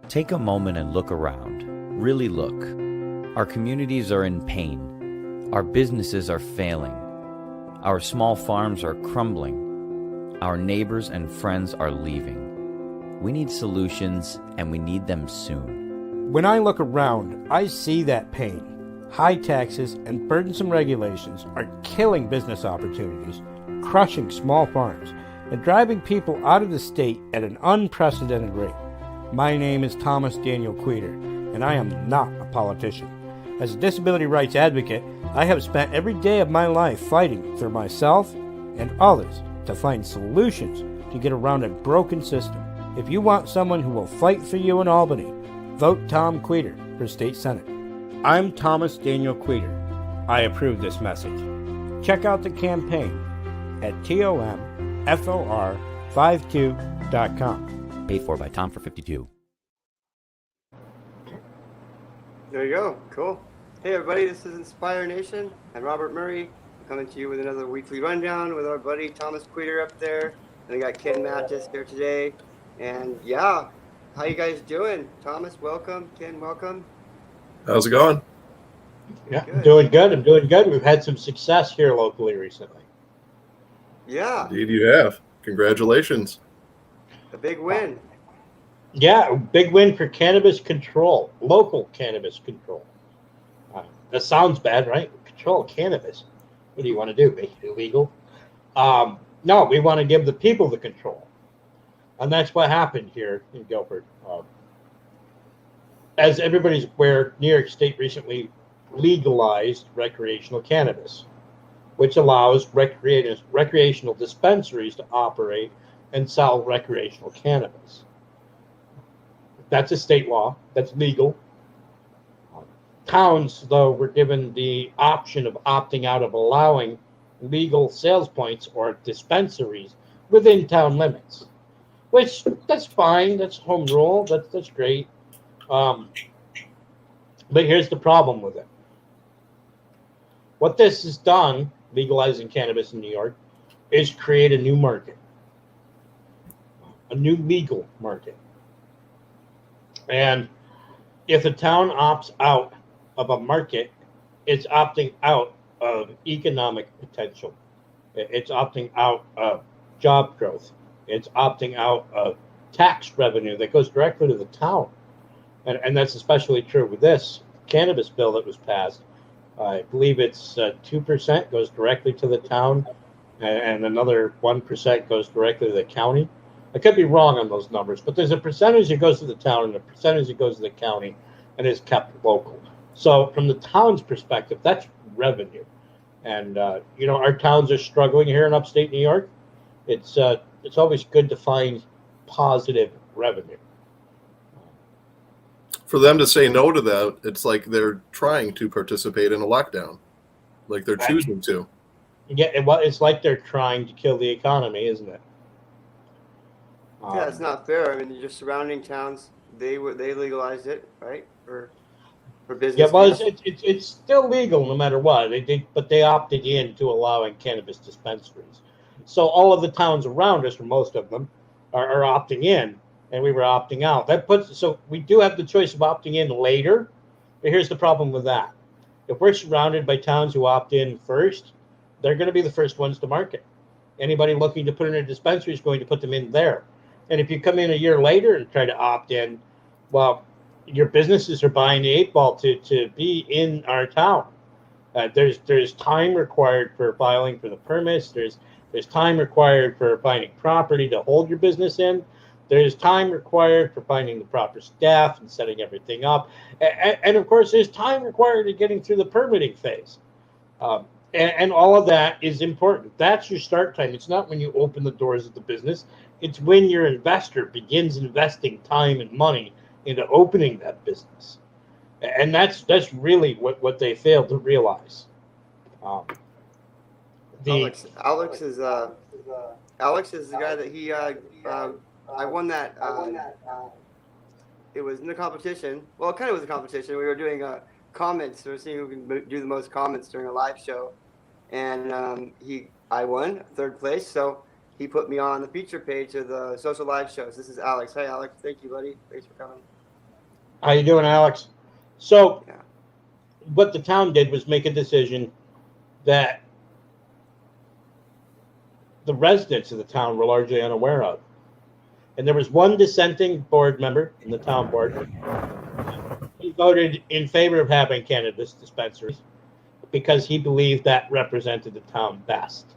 Take a moment and look around. Really look. Our communities are in pain. Our businesses are failing. Our small farms are crumbling. Our neighbors and friends are leaving. We need solutions, and we need them soon. When I look around, I see that pain. High taxes and burdensome regulations are killing business opportunities, crushing small farms, and driving people out of the state at an unprecedented rate. My name is Thomas Daniel Queter, and I am not a politician. As a disability rights advocate, I have spent every day of my life fighting for myself and others to find solutions to get around a broken system. If you want someone who will fight for you in Albany, vote Tom Queter for State Senate. I'm Thomas Daniel Queter. I approve this message. Check out the campaign at tomfor52.com. Paid for by Tom for 52. There you go. Cool. Hey, everybody. This is InspireNation. I'm Robert Murray, coming to you with another weekly rundown with our buddy Thomas Queter up there. And we got Ken Mattis here today. And yeah, how you guys doing? Thomas, welcome. Ken, welcome. How's it going? Yeah, I'm doing good. We've had some success here locally recently. Yeah. Indeed you have. Congratulations. A big win. Yeah, big win for cannabis control, local cannabis control. That sounds bad, right? Control cannabis. What do you want to do? Make it illegal? No, we want to give the people the control. And that's what happened here in Guilford. As everybody's aware, New York State recently legalized recreational cannabis, which allows recreational dispensaries to operate and sell recreational cannabis. That's a state law. That's legal. Towns, though, were given the option of opting out of allowing legal sales points or dispensaries within town limits, which that's fine. That's home rule. That's great. But here's the problem with it. What this has done, legalizing cannabis in New York, is create a new market, a new legal market. And if a town opts out of a market, it's opting out of economic potential. It's opting out of job growth. It's opting out of tax revenue that goes directly to the town. And that's especially true with this cannabis bill that was passed. I believe it's 2% goes directly to the town, and another 1% goes directly to the county. I could be wrong on those numbers, but there's a percentage that goes to the town and a percentage that goes to the county and is kept local. So from the town's perspective, that's revenue. And, our towns are struggling here in upstate New York. It's always good to find positive revenue. For them to say no to that, it's like they're trying to participate in a lockdown, like they're choosing to. Yeah, it's like they're trying to kill the economy, isn't it? Yeah, it's not fair. I mean, your surrounding towns, they legalized it, right? For business. Yeah, well, it's still legal no matter what. But they opted in to allowing cannabis dispensaries. So all of the towns around us, or most of them, are opting in, and we were opting out. So we do have the choice of opting in later. But here's the problem with that: if we're surrounded by towns who opt in first, they're going to be the first ones to market. Anybody looking to put in a dispensary is going to put them in there. And if you come in a year later and try to opt in, well, your businesses are buying the 8 ball to be in our town. There's time required for filing for the permits. There's time required for finding property to hold your business in. There's time required for finding the proper staff and setting everything up. And of course, there's time required to getting through the permitting phase. And all of that is important. That's your start time. It's not when you open the doors of the business. It's when your investor begins investing time and money into opening that business. And that's really what they failed to realize. Alex is the guy that he I won that. It was in the competition. Well, it kind of was a competition. We were doing comments. We were seeing who can do the most comments during a live show, and I won 3rd place. So he put me on the feature page of the social live shows. This is Alex. Hey, Alex. Thank you, buddy. Thanks for coming. How you doing, Alex? So Yeah. what the town did was make a decision that the residents of the town were largely unaware of. And there was one dissenting board member in the town board. He voted in favor of having cannabis dispensaries because he believed that represented the town best.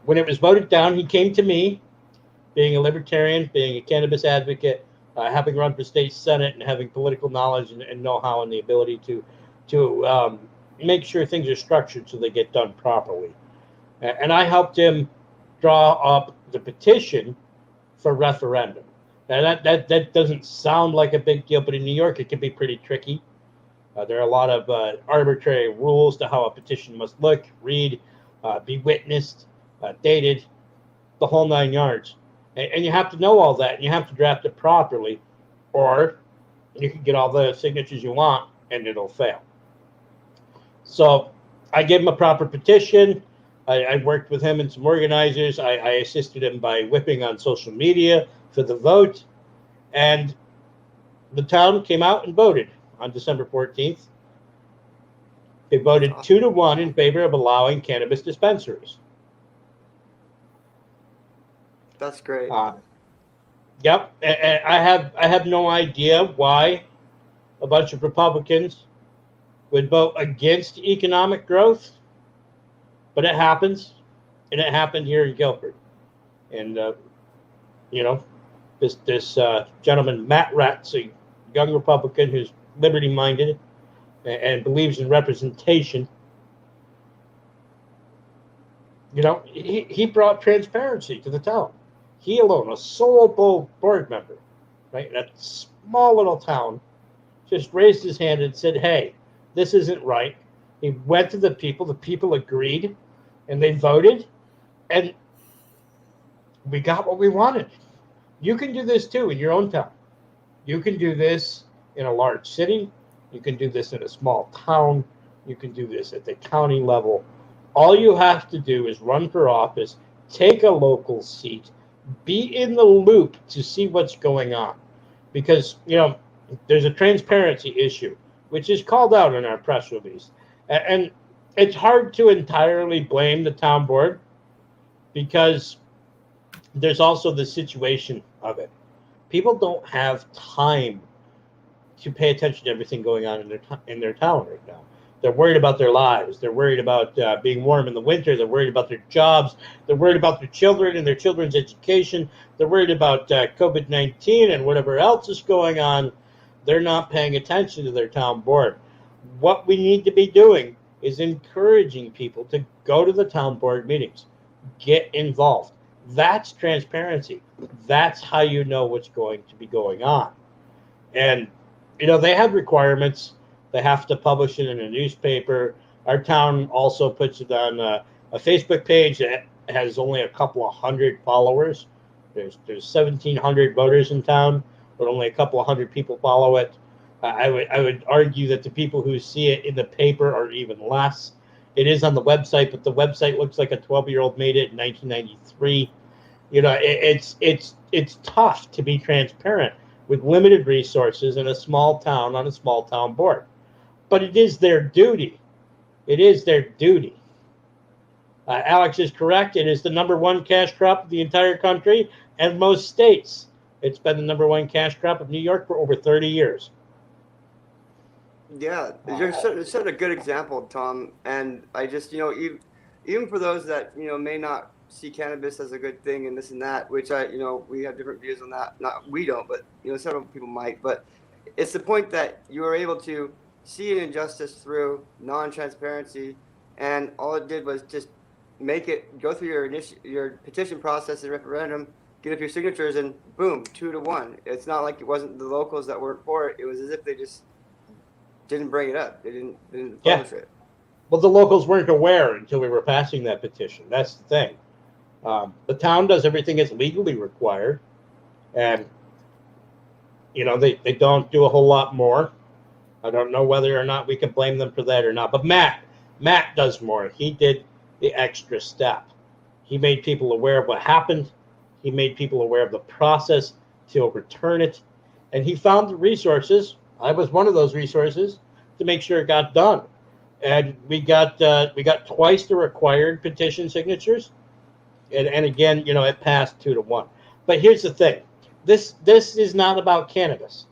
When it was voted down, he came to me, being a libertarian, being a cannabis advocate, having run for state senate, and having political knowledge and know-how and the ability to make sure things are structured so they get done properly. And I helped him draw up the petition for referendum. Now that doesn't sound like a big deal, but in New York it can be pretty tricky. There are a lot of arbitrary rules to how a petition must look, read, be witnessed, dated, the whole 9 yards. And you have to know all that, and you have to draft it properly, or you can get all the signatures you want, and it'll fail. So I gave him a proper petition. I worked with him and some organizers. I assisted him by whipping on social media for the vote. And the town came out and voted on December 14th. They voted 2-1 in favor of allowing cannabis dispensaries. That's great. Yep. And I have no idea why a bunch of Republicans would vote against economic growth, but it happens, and it happened here in Guilford. And this gentleman Matt Ratz, a young Republican who's liberty-minded and believes in representation, he brought transparency to the town. He alone, a sole board member, right, in a small little town, just raised his hand and said, hey, this isn't right. He went to the people agreed, and they voted, and we got what we wanted. You can do this too in your own town. You can do this in a large city. You can do this in a small town. You can do this at the county level. All you have to do is run for office, take a local seat, be in the loop to see what's going on. Because, there's a transparency issue, which is called out in our press release. And it's hard to entirely blame the town board because there's also the situation of it. People don't have time to pay attention to everything going on in their town right now. They're worried about their lives. They're worried about being warm in the winter. They're worried about their jobs. They're worried about their children and their children's education. They're worried about COVID-19 and whatever else is going on. They're not paying attention to their town board. What we need to be doing is encouraging people to go to the town board meetings, get involved. That's transparency. That's how you know what's going to be going on. And, they have requirements. They have to publish it in a newspaper. Our town also puts it on a Facebook page that has only a couple of hundred followers. There's 1,700 voters in town, but only a couple of hundred people follow it. I would argue that the people who see it in the paper are even less. It is on the website, but the website looks like a 12-year-old made it in 1993. It's tough to be transparent with limited resources in a small town on a small town board. But it is their duty. It is their duty. Alex is correct. It is the #1 cash crop of the entire country and most states. It's been the #1 cash crop of New York for over 30 years. Yeah, you're setting a good example, Tom. And I just, even for those that, may not see cannabis as a good thing and this and that, which we have different views on that. Not, we don't, but, several people might. But it's the point that you are able to see an injustice through non-transparency, and all it did was just make it go through your petition process and referendum, get up your signatures, and boom, 2-1. It's not like it wasn't the locals that weren't for it. It was as if they just didn't bring it up. They didn't publish it. Well, the locals weren't aware until we were passing that petition. That's the thing. The town does everything that's legally required, and they don't do a whole lot more. I don't know whether or not we can blame them for that or not. But Matt does more. He did the extra step. He made people aware of what happened. He made people aware of the process to overturn it. And he found the resources. I was one of those resources to make sure it got done. And we got twice the required petition signatures. And again, it passed 2-1. But here's the thing. This is not about cannabis,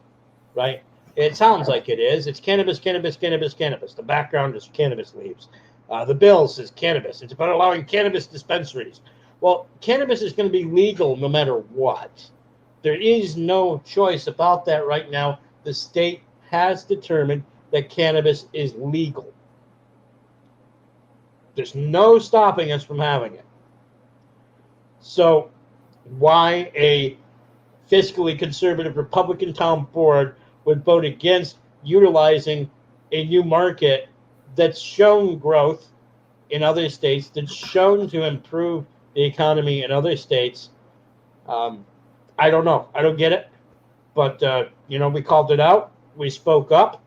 right? It sounds like it is. It's cannabis, cannabis, cannabis, cannabis. The background is cannabis leaves. The bill says cannabis. It's about allowing cannabis dispensaries. Well, cannabis is going to be legal no matter what. There is no choice about that right now. The state has determined that cannabis is legal. There's no stopping us from having it. So why a fiscally conservative Republican town board would vote against utilizing a new market that's shown growth in other states, that's shown to improve the economy in other states, I don't know. I don't get it. But, we called it out. We spoke up.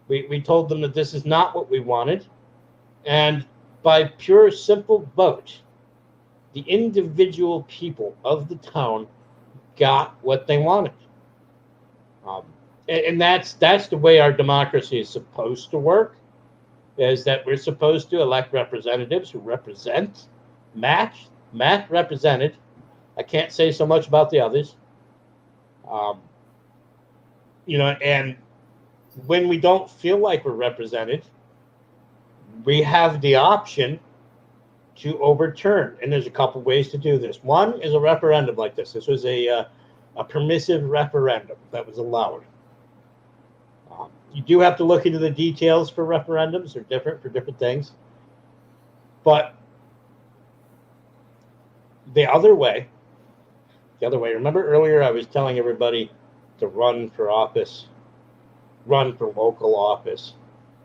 We told them that this is not what we wanted. And by pure, simple vote, the individual people of the town got what they wanted. And that's the way our democracy is supposed to work, is that we're supposed to elect representatives who represent, match represented. I can't say so much about the others. And when we don't feel like we're represented, we have the option to overturn. And there's a couple ways to do this. One is a referendum like this. This was a permissive referendum that was allowed. You do have to look into the details for referendums. They're different for different things. But the other way, remember earlier I was telling everybody to run for office, run for local office,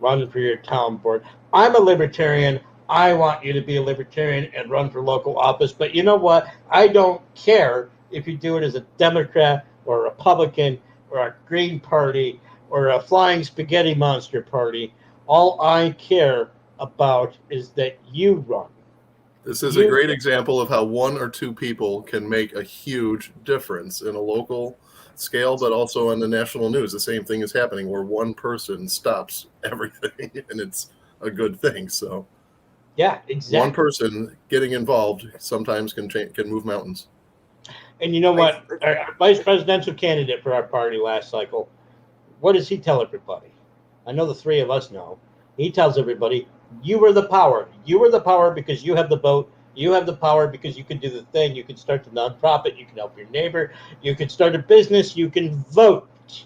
run for your town board. I'm a libertarian. I want you to be a libertarian and run for local office. But you know what? I don't care if you do it as a Democrat or a Republican or a Green Party or a Flying Spaghetti Monster Party. All I care about is that you run. This is a great example of how one or two people can make a huge difference in a local scale, but also on the national news. The same thing is happening where one person stops everything, and it's a good thing. So, yeah, exactly. One person getting involved sometimes can move mountains. And you know what? Our vice presidential candidate for our party last cycle, what does he tell everybody? I know the three of us know. He tells everybody, you are the power. You are the power because you have the vote. You have the power because you can do the thing. You can start the nonprofit. You can help your neighbor. You can start a business. You can vote.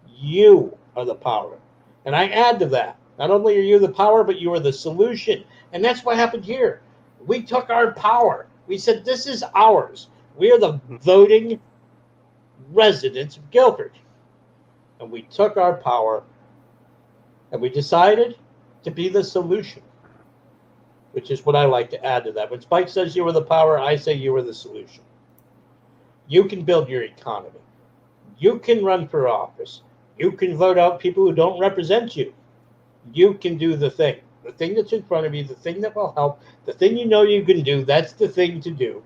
You are the power. And I add to that, not only are you the power, but you are the solution. And that's what happened here. We took our power. We said, this is ours. We are the voting residents of Guilford. And we took our power and we decided to be the solution, which is what I like to add to that. When Spike says you are the power, I say you are the solution. You can build your economy. You can run for office. You can vote out people who don't represent you. You can do the thing that's in front of you, the thing that will help, the thing you know you can do. That's the thing to do.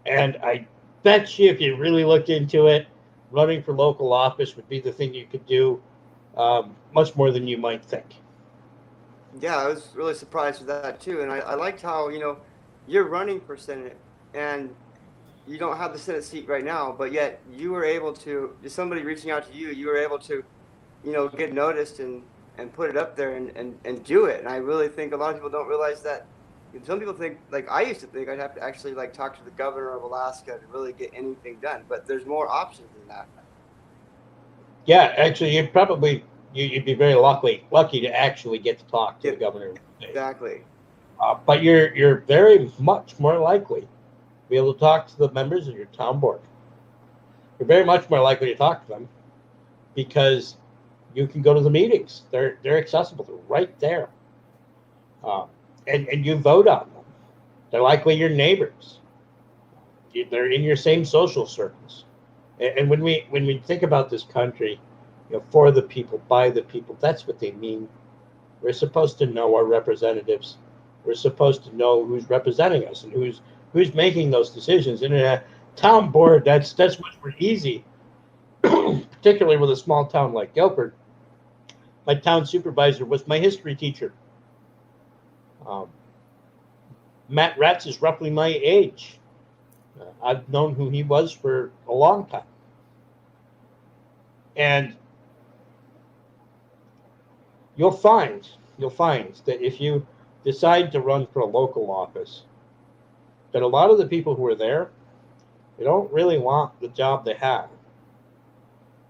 And I bet you if you really looked into it, running for local office would be the thing you could do much more than you might think. Yeah, I was really surprised with that too. And I liked how, you're running for Senate and you don't have the Senate seat right now, but yet you were able to, somebody reaching out to you, you were able to, get noticed and put it up there and do it. And I really think a lot of people don't realize that. Some people think, like I used to think, I'd have to actually talk to the governor of Alaska to really get anything done. But there's more options than that. Yeah, actually, you'd be very lucky to actually get to talk to the governor of the state. Exactly. But you're very much more likely to be able to talk to the members of your town board. You're very much more likely to talk to them because you can go to the meetings. They're accessible. They're right there. And you vote on them. They're likely your neighbors. They're in your same social circles. And when we think about this country, for the people, by the people, that's what they mean. We're supposed to know our representatives. We're supposed to know who's representing us and who's making those decisions. And in a town board, that's much more easy particularly with a small town like Guilford, my town supervisor was my history teacher. Matt Ratz is roughly my age. I've known who he was for a long time. And you'll find that if you decide to run for a local office, that a lot of the people who are there, they don't really want the job they have.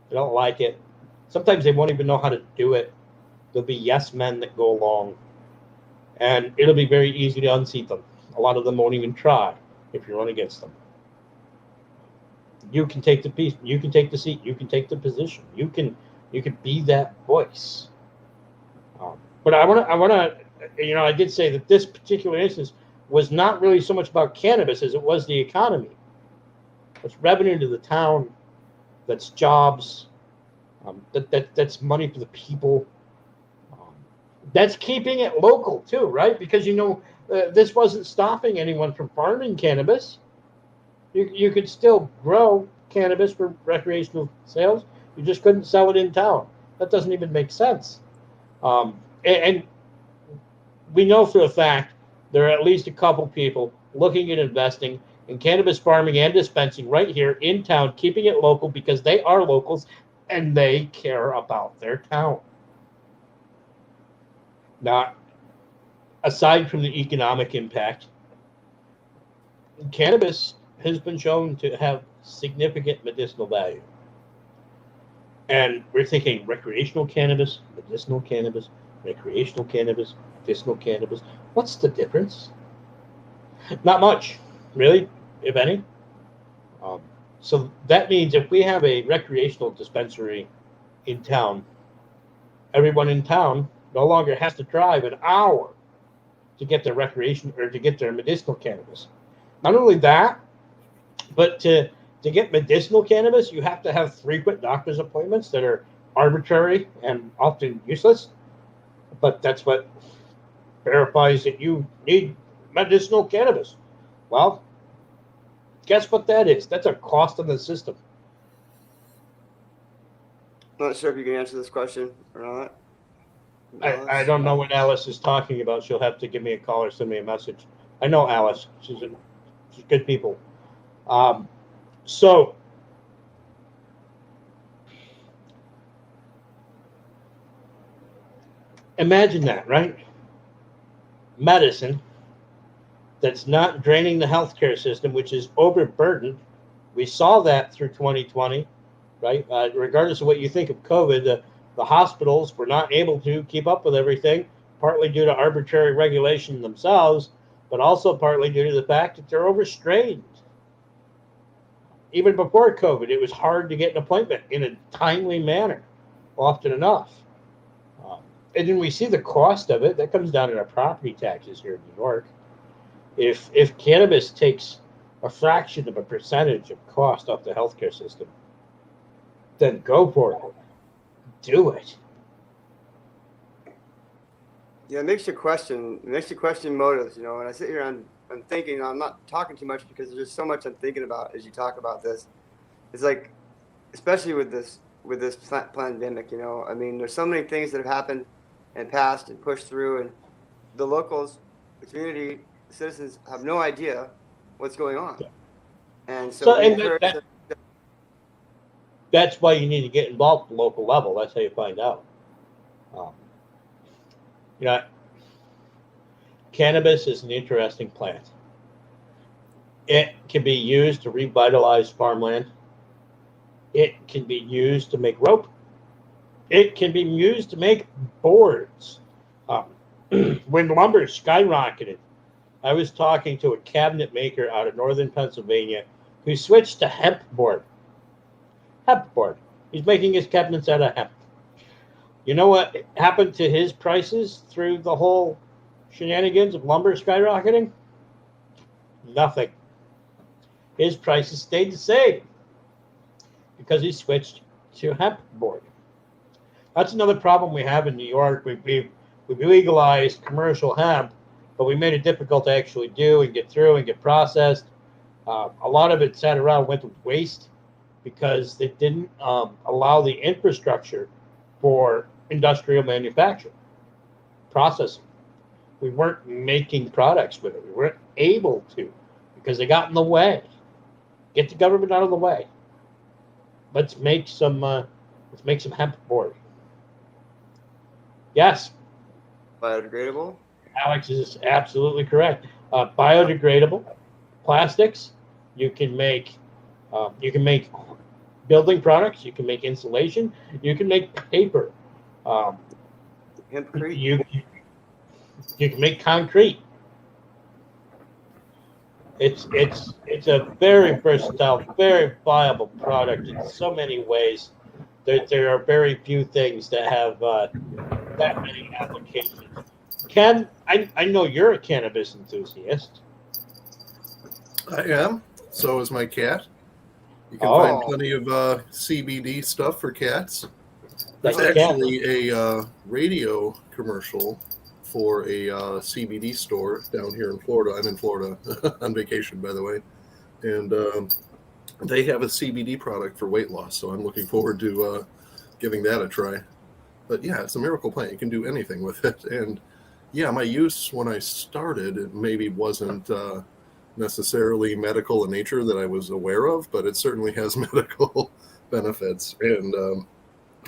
They don't like it. Sometimes they won't even know how to do it. There'll be yes men that go along, and it'll be very easy to unseat them. A lot of them won't even try if you run against them. You can take the piece, you can take the seat, you can take the position, you can be that voice. But I want to, I did say that this particular instance was not really so much about cannabis as it was the economy. It's revenue to the town, that's jobs, that's money for the people. That's keeping it local too, right? Because this wasn't stopping anyone from farming cannabis. You could still grow cannabis for recreational sales. You just couldn't sell it in town. That doesn't even make sense. And we know for a fact there are at least a couple people looking at investing in cannabis farming and dispensing right here in town, keeping it local because they are locals and they care about their town. Now, aside from the economic impact, cannabis has been shown to have significant medicinal value. And we're thinking recreational cannabis, medicinal cannabis, recreational cannabis, medicinal cannabis. What's the difference? Not much, really, if any. So that means if we have a recreational dispensary in town, everyone in town no longer has to drive an hour to get their recreation or to get their medicinal cannabis. Not only that, but to get medicinal cannabis, you have to have frequent doctor's appointments that are arbitrary and often useless. But that's what verifies that you need medicinal cannabis. Well, guess what that is? That's a cost of the system. I'm not sure if you can answer this question or not. I don't know what Alice is talking about. She'll have to give me a call or send me a message. I know Alice. She's good people. So imagine that, right? Medicine that's not draining the healthcare system, which is overburdened. We saw that through 2020, right? Regardless of what you think of COVID, the hospitals were not able to keep up with everything, partly due to arbitrary regulation themselves, but also partly due to the fact that they're overstrained. Even before COVID, it was hard to get an appointment in a timely manner, often enough. And then we see the cost of it. That comes down to our property taxes here in New York. If cannabis takes a fraction of a percentage of cost off the healthcare system, then go for it. Do it. Yeah, it makes you question motives, and I sit here, I'm thinking, I'm not talking too much because there's just so much I'm thinking about as you talk about this. It's like, especially with this pandemic, I mean, there's so many things that have happened and passed and pushed through, and the locals, the community, the citizens have no idea what's going on. Yeah. And so that's why you need to get involved at the local level. That's how you find out. Cannabis is an interesting plant. It can be used to revitalize farmland. It can be used to make rope. It can be used to make boards. When lumber skyrocketed, I was talking to a cabinet maker out of northern Pennsylvania who switched to hemp board. Hemp board. He's making his cabinets out of hemp. You know what happened to his prices through the whole shenanigans of lumber skyrocketing? Nothing. His prices stayed the same because he switched to hemp board. That's another problem we have in New York. We've legalized commercial hemp, but we made it difficult to actually do and get through and get processed. A lot of it sat around, went to waste. because they didn't allow the infrastructure for industrial manufacturing, processing. We weren't making products with it. We weren't able to because they got in the way. Get the government out of the way. Let's make some hemp board. Yes, Biodegradable. Alex is absolutely correct. Biodegradable plastics. You can make building products. You can make insulation. You can make paper. Hempcrete. You can make concrete. It's a very versatile, very viable product in so many ways. There are very few things that have that many applications. Ken, I know you're a cannabis enthusiast. I am. So is my cat. You can Oh. find plenty of CBD stuff for cats. There's That's Ken. actually a radio commercial for a CBD store down here in Florida. I'm in Florida on vacation, by the way. And they have a CBD product for weight loss. So I'm looking forward to giving that a try. But yeah, it's a miracle plant. You can do anything with it. And yeah, my use when I started, it maybe wasn't necessarily medical in nature that I was aware of, but it certainly has medical benefits. And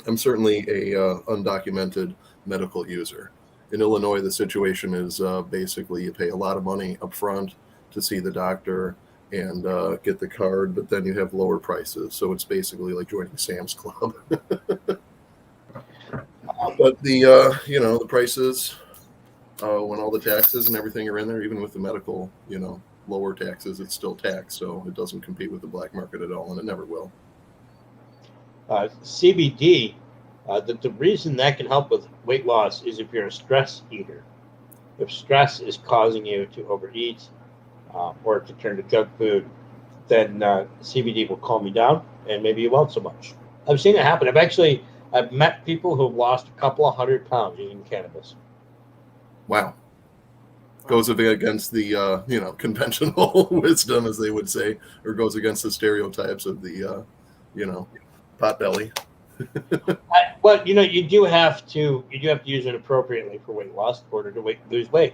I'm certainly a undocumented medical user. In Illinois, the situation is basically you pay a lot of money up front to see the doctor and get the card, but then you have lower prices. So it's basically like joining Sam's Club. But the prices, when all the taxes and everything are in there, even with the medical, lower taxes, it's still taxed. So it doesn't compete with the black market at all, and it never will. CBD, the reason that can help with weight loss is if you're a stress eater. If stress is causing you to overeat or to turn to junk food, then CBD will calm you down and maybe you won't so much. I've seen it happen. I've met people who've lost a couple of 100 pounds using cannabis. Wow. Goes against the conventional wisdom, as they would say, or goes against the stereotypes of the pot belly. Well, you do have to use it appropriately for weight loss in order to lose weight.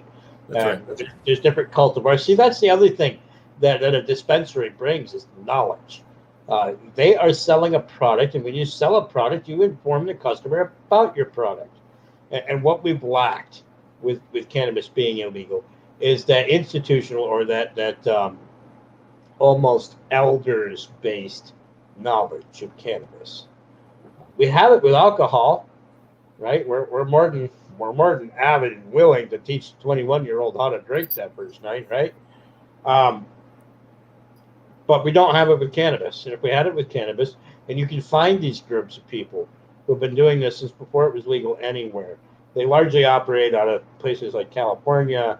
That's right. There's different cultivars. See, that's the other thing that a dispensary brings is knowledge. They are selling a product, and when you sell a product, you inform the customer about your product. And what we've lacked with cannabis being illegal is that institutional or that almost elders-based knowledge of cannabis. We have it with alcohol, right? We're more than avid and willing to teach a 21-year-old how to drink that first night, right? But we don't have it with cannabis. And if we had it with cannabis, and you can find these groups of people who've been doing this since before it was legal anywhere. They largely operate out of places like California,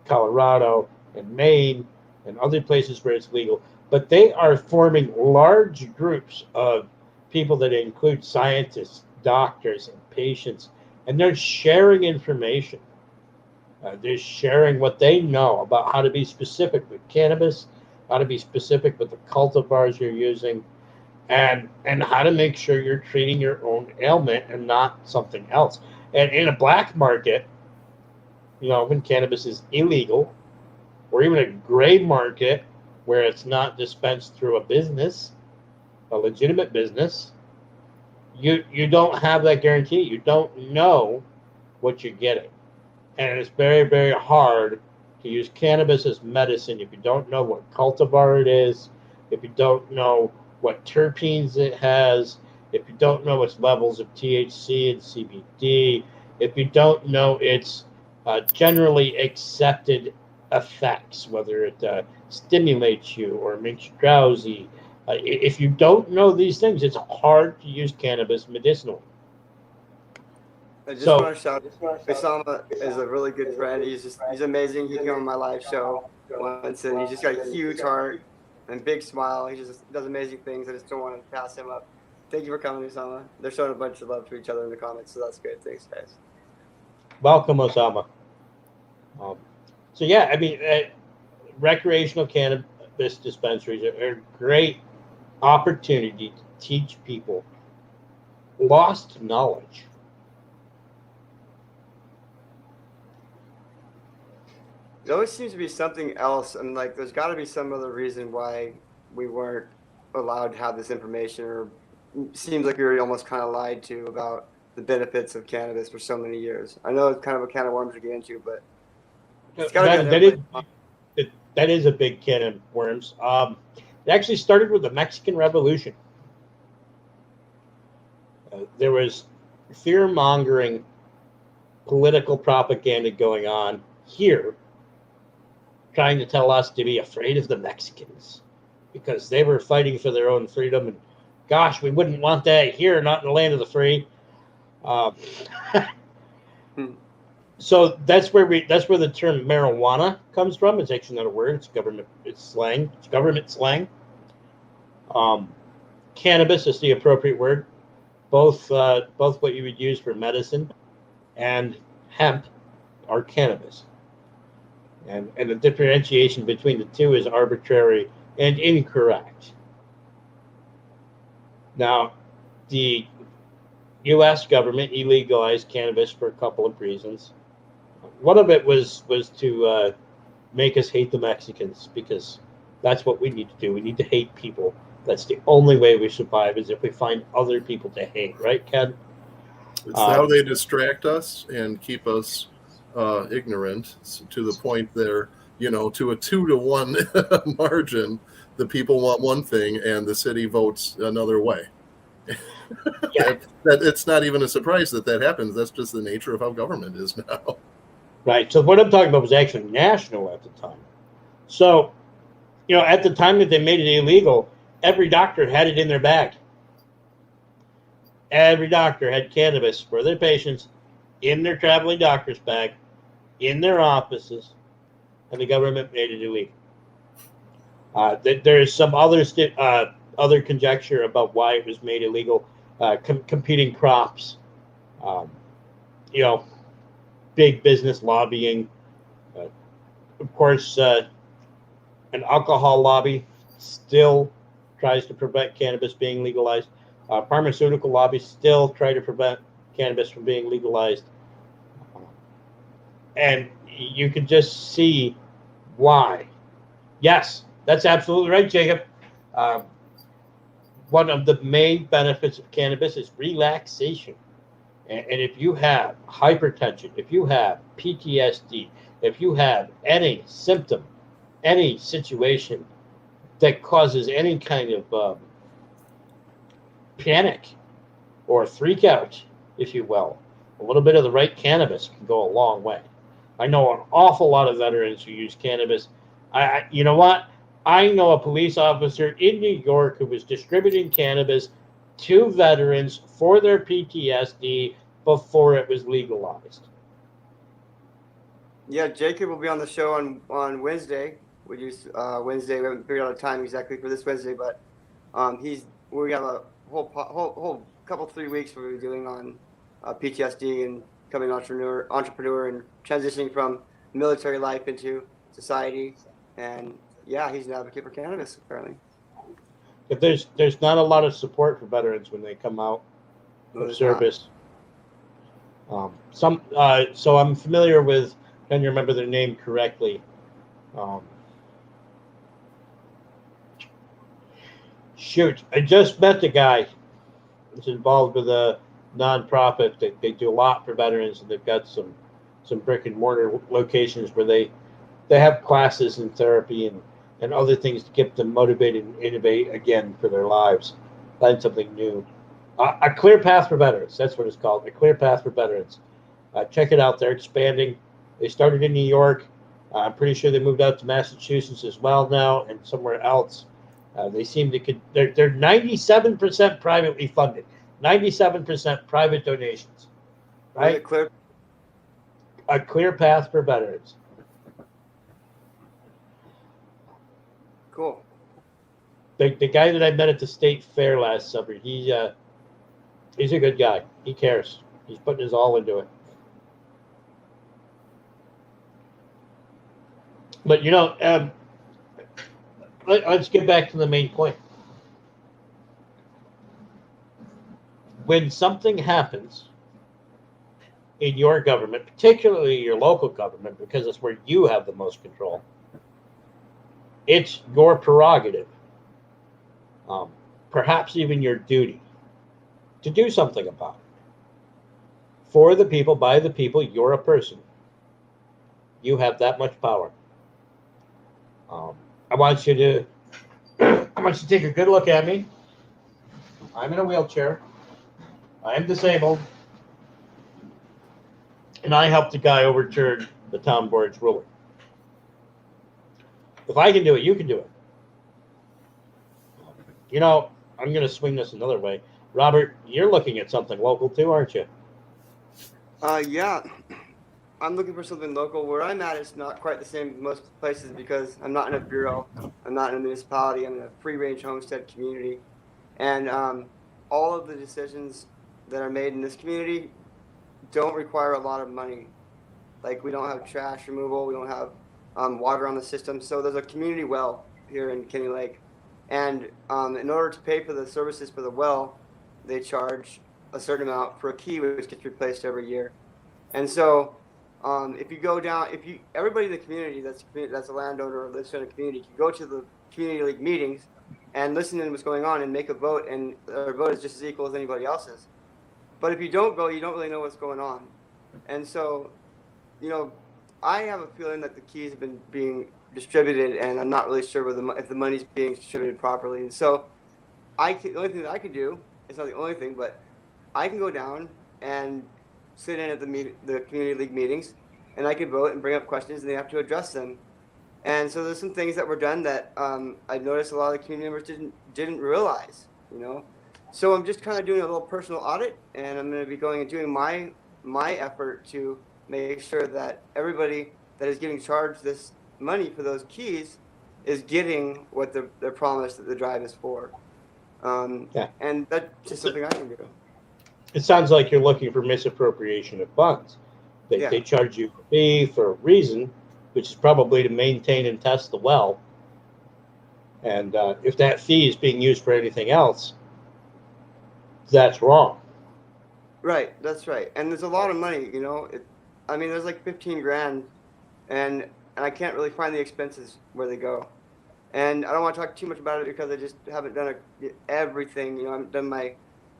Colorado, and Maine, and other places where it's legal. But they are forming large groups of people that include scientists, doctors, and patients, and they're sharing information. They're sharing what they know about how to be specific with cannabis, how to be specific with the cultivars you're using, and how to make sure you're treating your own ailment and not something else. And in a black market, when cannabis is illegal, or even a gray market where it's not dispensed through a business, a legitimate business, you don't have that guarantee. You don't know what you're getting. And it's very, very hard to use cannabis as medicine if you don't know what cultivar it is, if you don't know what terpenes it has, if you don't know its levels of THC and CBD, if you don't know its generally accepted effects, whether it stimulates you or makes you drowsy. If you don't know these things, it's hard to use cannabis medicinally. I just want to shout Osama is a really good friend. He's amazing. He came on my live show once, and he's just got a huge heart and big smile. He just does amazing things. I just don't want to pass him up. Thank you for coming, Osama. They're showing a bunch of love to each other in the comments, so that's great. Thanks, guys. Welcome, Osama. Recreational cannabis dispensaries are great opportunity to teach people lost knowledge. There always seems to be something else, and like there's got to be some other reason why we weren't allowed to have this information, or seems like we were almost kind of lied to about the benefits of cannabis for so many years. I know it's kind of a can of worms to get into, but it's got to be that is a big can of worms. It actually started with the Mexican Revolution. There was fear-mongering political propaganda going on here, trying to tell us to be afraid of the Mexicans because they were fighting for their own freedom. And gosh, we wouldn't want that here, not in the land of the free. So that's where the term marijuana comes from. It's actually not a word. It's government. It's slang. It's government slang. Cannabis is the appropriate word. Both what you would use for medicine and hemp are cannabis. And the differentiation between the two is arbitrary and incorrect. Now, the U.S. government illegalized cannabis for a couple of reasons. One of it was to make us hate the Mexicans, because that's what we need to do. We need to hate people. That's the only way we survive, is if we find other people to hate. Right, Ken? It's how they distract us and keep us ignorant to the point there, to a 2-to-1 margin, the people want one thing and the city votes another way. Yeah. that it's not even a surprise that happens. That's just the nature of how government is now. Right. So what I'm talking about was actually national at the time. So, at the time that they made it illegal, every doctor had it in their bag. Every doctor had cannabis for their patients in their traveling doctor's bag, in their offices, and the government made it illegal. There is some other conjecture about why it was made illegal. Competing crops, big business lobbying. Of course, an alcohol lobby still tries to prevent cannabis being legalized. Pharmaceutical lobbies still try to prevent cannabis from being legalized. And you can just see why. Yes, that's absolutely right, Jacob. One of the main benefits of cannabis is relaxation. And if you have hypertension, if you have PTSD, if you have any symptom, any situation that causes any kind of panic or freak out, if you will, a little bit of the right cannabis can go a long way. I know an awful lot of veterans who use cannabis. You know what? I know a police officer in New York who was distributing cannabis to veterans for their PTSD before it was legalized. Yeah, Jacob will be on the show on Wednesday. Wednesday. We haven't figured out a time exactly for this Wednesday, but we have a whole couple 3 weeks we'll be doing on PTSD and becoming an entrepreneur and transitioning from military life into society. And yeah, he's an advocate for cannabis apparently. If there's not a lot of support for veterans when they come out of service. So I'm familiar with, can you remember their name correctly? I just met the guy who's involved with a nonprofit. They do a lot for veterans, and they've got some brick and mortar locations where they have classes and therapy and other things to get them motivated and innovate again for their lives. Find something new. A Clear Path for Veterans. That's what it's called. A Clear Path for Veterans. Check it out. They're expanding. They started in New York. I'm pretty sure they moved out to Massachusetts as well now, and somewhere else. They seem to they're 97% privately funded. 97% private donations. Right? A Clear Path for Veterans. Cool. The guy that I met at the state fair last summer, he's a good guy. He cares. He's putting his all into it. But let's get back to the main point. when something happens in your government, particularly your local government, because it's where you have the most control, it's your prerogative, perhaps even your duty, to do something about it. For the people, by the people, you're a person. You have that much power. I want you to take a good look at me. I'm in a wheelchair. I am disabled. And I helped the guy overturn the town board's ruling. If I can do it, you can do it. You know, I'm going to swing this another way. Robert, you're looking at something local too, aren't you? Yeah. I'm looking for something local. Where I'm at, it's not quite the same as most places because I'm not in a bureau. I'm not in a municipality. I'm in a free-range homestead community. And all of the decisions that are made in this community don't require a lot of money. Like, we don't have trash removal. We don't have water on the system. So there's a community well here in Kenny Lake. And in order to pay for the services for the well, they charge a certain amount for a key, which gets replaced every year. And so if you go down, everybody in the community that's a landowner or lives in a community can go to the community league meetings and listen to what's going on and make a vote, and their vote is just as equal as anybody else's. But if you don't go, you don't really know what's going on. And so, I have a feeling that the keys have been being distributed, and I'm not really sure if the money's being distributed properly. And so, the only thing that I can do, it's not the only thing, but I can go down and sit in at the community league meetings, and I can vote and bring up questions, and they have to address them. And so there's some things that were done that I noticed a lot of the community members didn't realize, So I'm just kind of doing a little personal audit, and I'm going to be going and doing my effort to make sure that everybody that is getting charged this money for those keys is getting what they're promised that the drive is for. Yeah. And that's just something I can do. It sounds like you're looking for misappropriation of funds. They charge you a fee for a reason, which is probably to maintain and test the well. And if that fee is being used for anything else, that's wrong. Right, that's right. And there's a lot of money, there's like 15 grand, and I can't really find the expenses where they go. And I don't want to talk too much about it because I just haven't done everything. I haven't done my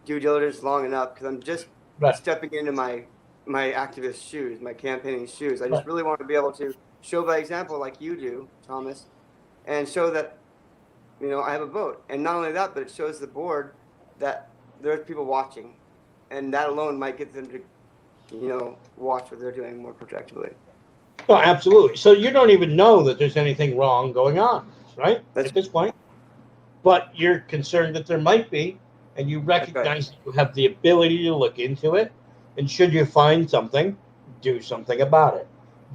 due diligence long enough because I'm just stepping into my activist shoes, my campaigning shoes. I just really want to be able to show by example like you do, Thomas, and show that, I have a vote. And not only that, but it shows the board that there's people watching, and that alone might get them to, watch what they're doing more protectively. Well, absolutely. So you don't even know that there's anything wrong going on, right? At this point. But you're concerned that there might be, and you recognize that you have the ability to look into it. And should you find something, do something about it.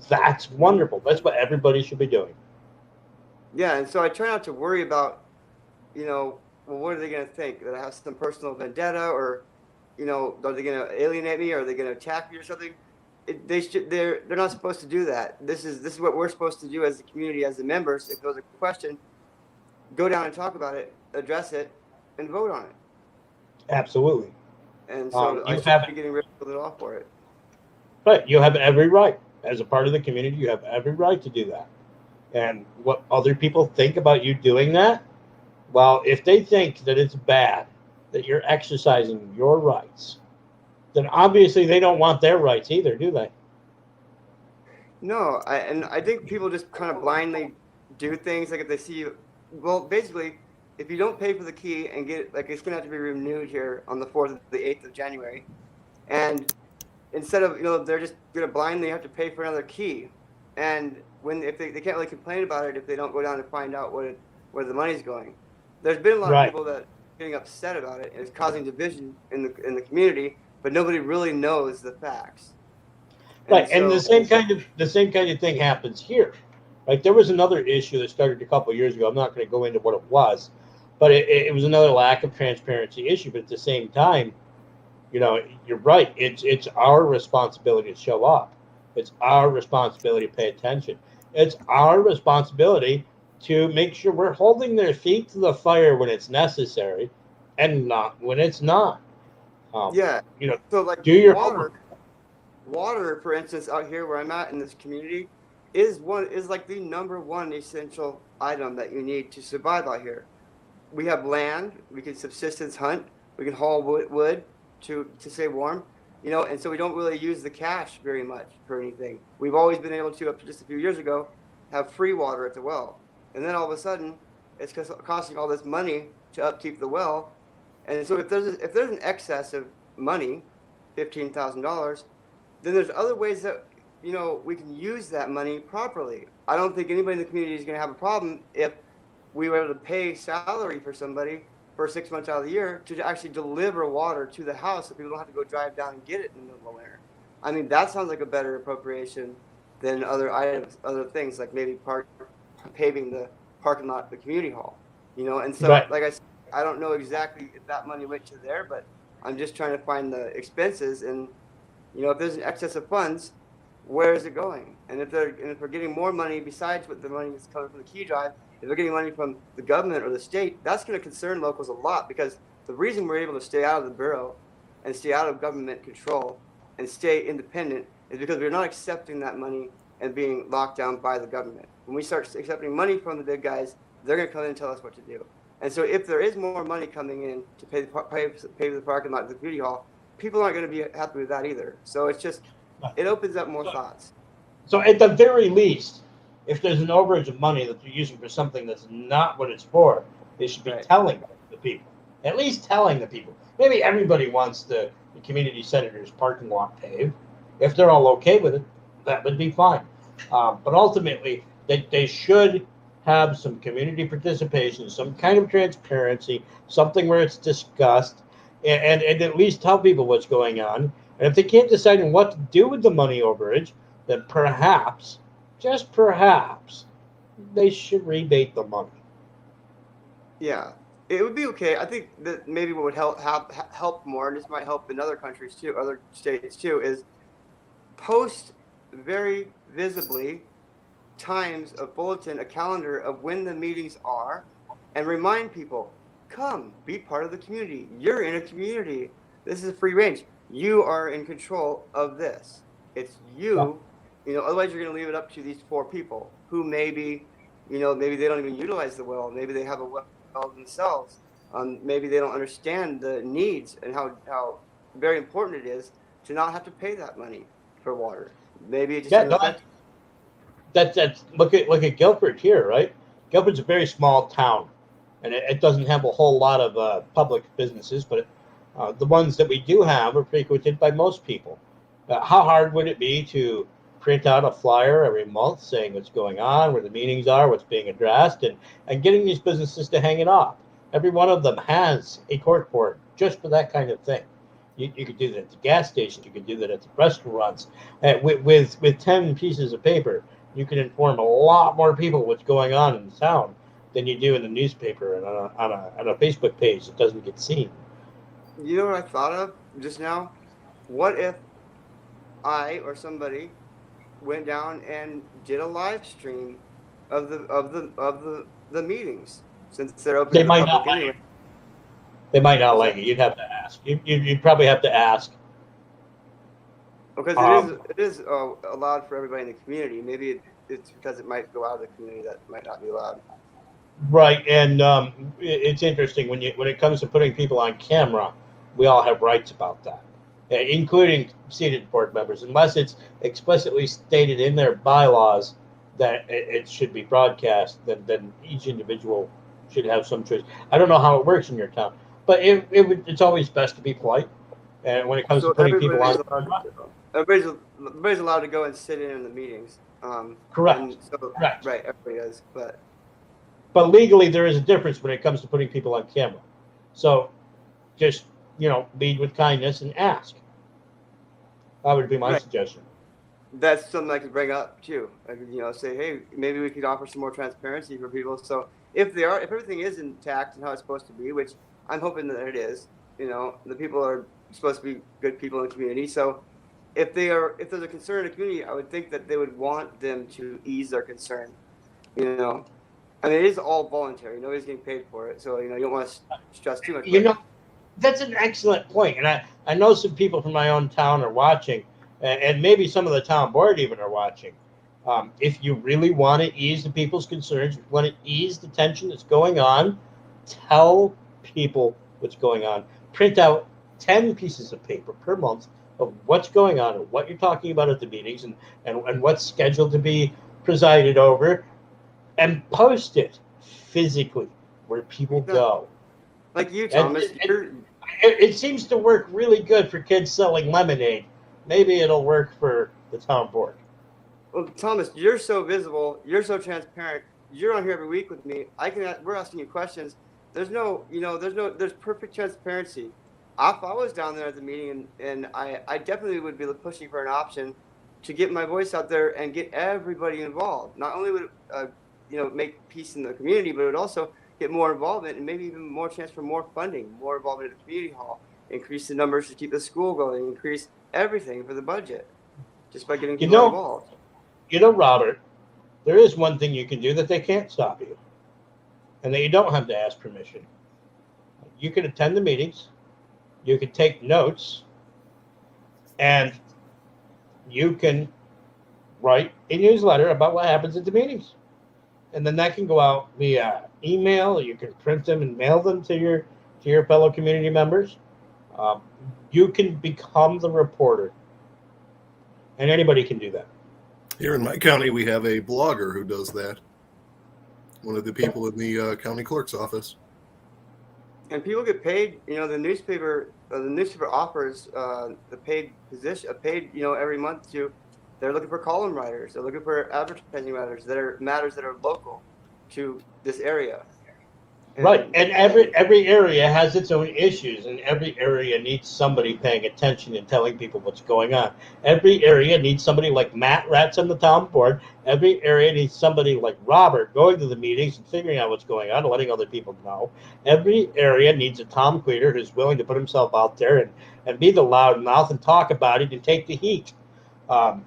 That's wonderful. That's what everybody should be doing. Yeah, and so I try not to worry about, what are they going to think? That I have some personal vendetta, or, are they going to alienate me? Or are they going to attack me or something? They're not supposed to do that. This is what we're supposed to do as the community, as the members. If there's a question, go down and talk about it, address it, and vote on it. Absolutely. And so I should be getting rid of it off for it. But you have every right. As a part of the community, you have every right to do that. And what other people think about you doing that, well, if they think that it's bad, that you're exercising your rights, then obviously they don't want their rights either, do they? No, I think people just kind of blindly do things. Like if they see you, well, basically, if you don't pay for the key and get it, like it's going to have to be renewed here on the 4th or the 8th of January. And instead of, they're just going to blindly have to pay for another key. And if they can't really complain about it if they don't go down and find out where the money's going. There's been a lot of people that are getting upset about it, and it's causing division in the community, but nobody really knows the facts. Right, and the same kind of thing happens here. Like there was another issue that started a couple of years ago. I'm not going to go into what it was, but it was another lack of transparency issue. But at the same time, you're right. It's our responsibility to show up. It's our responsibility to pay attention. It's our responsibility to make sure we're holding their feet to the fire when it's necessary and not when it's not. Yeah. You know, So like do your water, homework. for instance, out here where I'm at in this community, is like the number one essential item that you need to survive out here. We have land, we can subsistence hunt, we can haul wood to stay warm, and so we don't really use the cash very much for anything. We've always been able to, up to just a few years ago, have free water at the well, and then all of a sudden, it's costing all this money to upkeep the well, and so if there's an excess of money, $15,000, then there's other ways that we can use that money properly. I don't think anybody in the community is going to have a problem if we were able to pay salary for somebody for 6 months out of the year to actually deliver water to the house so people don't have to go drive down and get it in the middle of winter. I mean, that sounds like a better appropriation than other items, other things like maybe paving the parking lot, the community hall, And so, Right. like I said, I don't know exactly if that money went to there, but I'm just trying to find the expenses. And if there's an excess of funds, where is it going? And if we're getting more money besides what the money that's coming from the key drive, if they're getting money from the government or the state, that's going to concern locals a lot, because the reason we're able to stay out of the borough and stay out of government control and stay independent is because we're not accepting that money and being locked down by the government. When we start accepting money from the big guys, they're going to come in and tell us what to do. And so if there is more money coming in to pay the parking lot of the community hall, people aren't going to be happy with that either. So it opens up more thoughts. So at the very least, if there's an overage of money that they're using for something that's not what it's for, they should be Right. telling the people. At least telling the people. Maybe everybody wants the community center's parking lot paved. If they're all okay with it, that would be fine. But ultimately, they should have some community participation, some kind of transparency, something where it's discussed, and at least tell people what's going on. And if they can't decide on what to do with the money overage, then perhaps, just perhaps, they should rebate the money. Yeah, it would be okay. I think that maybe what would help more, and this might help in other countries too, other states too, is post very visibly times, a bulletin, a calendar of when the meetings are, and remind people, come be part of the community. You're in a community. This is free range. You are in control of this. It's you. Otherwise you're going to leave it up to these 4 people who maybe they don't even utilize the well. Maybe they have a well themselves. Maybe they don't understand the needs and how very important it is to not have to pay that money for water. Maybe it just that's look at Guilford here, right? Guilford's a very small town, and it doesn't have a whole lot of public businesses, but the ones that we do have are frequented by most people. How hard would it be to print out a flyer every month saying what's going on, where the meetings are, what's being addressed, and getting these businesses to hang it off? Every one of them has a cork board just for that kind of thing. You could do that at the gas stations. You could do that at the restaurants. With 10 pieces of paper, you can inform a lot more people what's going on in the town than you do in the newspaper and on a Facebook page that doesn't get seen. You know what I thought of just now? What if I or somebody went down and did a live stream of the meetings, since they're open They to the might public not anyway? like it. They might not like it. You'd have to ask. You'd probably have to ask. Because it is allowed for everybody in the community. Maybe it's because it might go out of the community that might not be allowed. Right, and it's interesting when it comes to putting people on camera, we all have rights about that, including seated board members, unless it's explicitly stated in their bylaws that it should be broadcast. Then each individual should have some choice. I don't know how it works in your town, but it's always best to be polite. And when it comes So to putting people on everybody's allowed to go and sit in the meetings. Correct. And so, Correct. Right, everybody does, But legally, there is a difference when it comes to putting people on camera. So just, lead with kindness and ask. That would be my Right. suggestion. that's something I could bring up too. I could, say, hey, maybe we could offer some more transparency for people. So if everything is intact and how it's supposed to be, which I'm hoping that it is, the people are supposed to be good people in the community. So if there's a concern in the community, I would think that they would want them to ease their concern. I mean, it is all voluntary. Nobody's getting paid for it. So, you don't want to stress too much. That's an excellent point. And I know some people from my own town are watching, and maybe some of the town board even are watching. If you really want to ease the people's concerns, if you want to ease the tension that's going on, tell people what's going on. Print out 10 pieces of paper per month of what's going on and what you're talking about at the meetings and what's scheduled to be presided over, and post it physically where people go. Like you, And Thomas, it seems to work really good for kids selling lemonade. Maybe it'll work for the town board. well, Thomas, you're so visible, you're so transparent. You're on here every week with me. We're asking you questions. There's perfect transparency. If I was down there at the meeting, and I definitely would be pushing for an option to get my voice out there and get everybody involved. Not only would it, make peace in the community, but it would also get more involvement and maybe even more chance for more funding, more involvement at the community hall, increase the numbers to keep the school going, increase everything for the budget, just by getting people involved. Robert, there is one thing you can do that they can't stop you, and that you don't have to ask permission. You can attend the meetings, you can take notes, and you can write a newsletter about what happens at the meetings. And then that can go out via email, or you can print them and mail them to your fellow community members. You can become the reporter, and anybody can do that. Here in my county, we have a blogger who does that. One of the people in the county clerk's office. And people get paid. The newspaper offers the paid position, every month to. They're looking for column writers. They're looking for advertising matters that are local to this area. Right, and every area has its own issues, and every area needs somebody paying attention and telling people what's going on. Every area needs somebody like Matt Ratz on the town board. Every area needs somebody like Robert going to the meetings and figuring out what's going on and letting other people know. Every area needs a Tom Queter who's willing to put himself out there and be the loud mouth and talk about it and take the heat.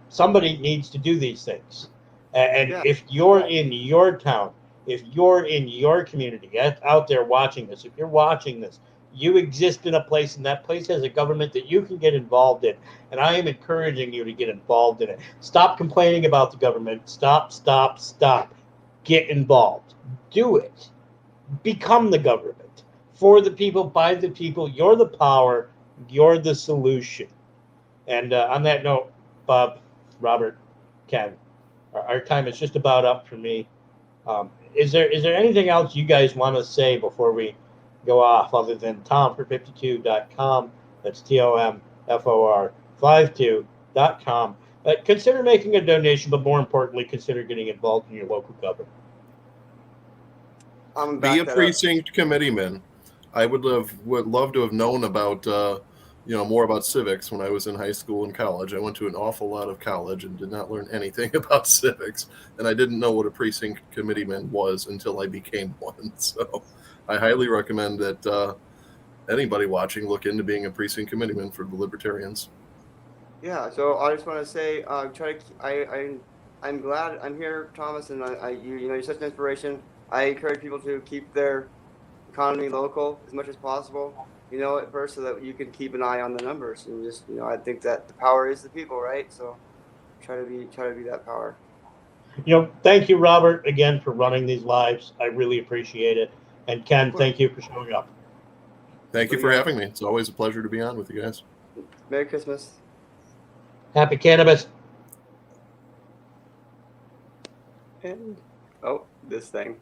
Somebody needs to do these things. And if you're in your town, if you're in your community, out there watching this, if you're watching this, you exist in a place, and that place has a government that you can get involved in. And I am encouraging you to get involved in it. Stop complaining about the government. Stop. Get involved. Do it. Become the government. For the people, by the people. You're the power. You're the solution. And on that note, Bob, Robert, Ken, our time is just about up for me. Is there anything else you guys want to say before we go off, other than tomfor52.com? That's TOMFOR 52.com. Consider making a donation, but more importantly, consider getting involved in your local government. Be a precinct committeeman. I would love to have known about more about civics when I was in high school and college. I went to an awful lot of college and did not learn anything about civics, and I didn't know what a precinct committeeman was until I became one. So I highly recommend that anybody watching look into being a precinct committeeman for the Libertarians. Yeah, so I just want to say, I'm glad I'm here, Thomas, and you're such an inspiration. I encourage people to keep their economy local as much as possible. At first, so that you can keep an eye on the numbers, and just I think that the power is the people, right? So try to be that power. Thank you, Robert, again for running these lives. I really appreciate it. And Ken, thank you for showing up. Thank you for having me. It's always a pleasure to be on with you guys. Merry Christmas. Happy Cannabis. And this thing.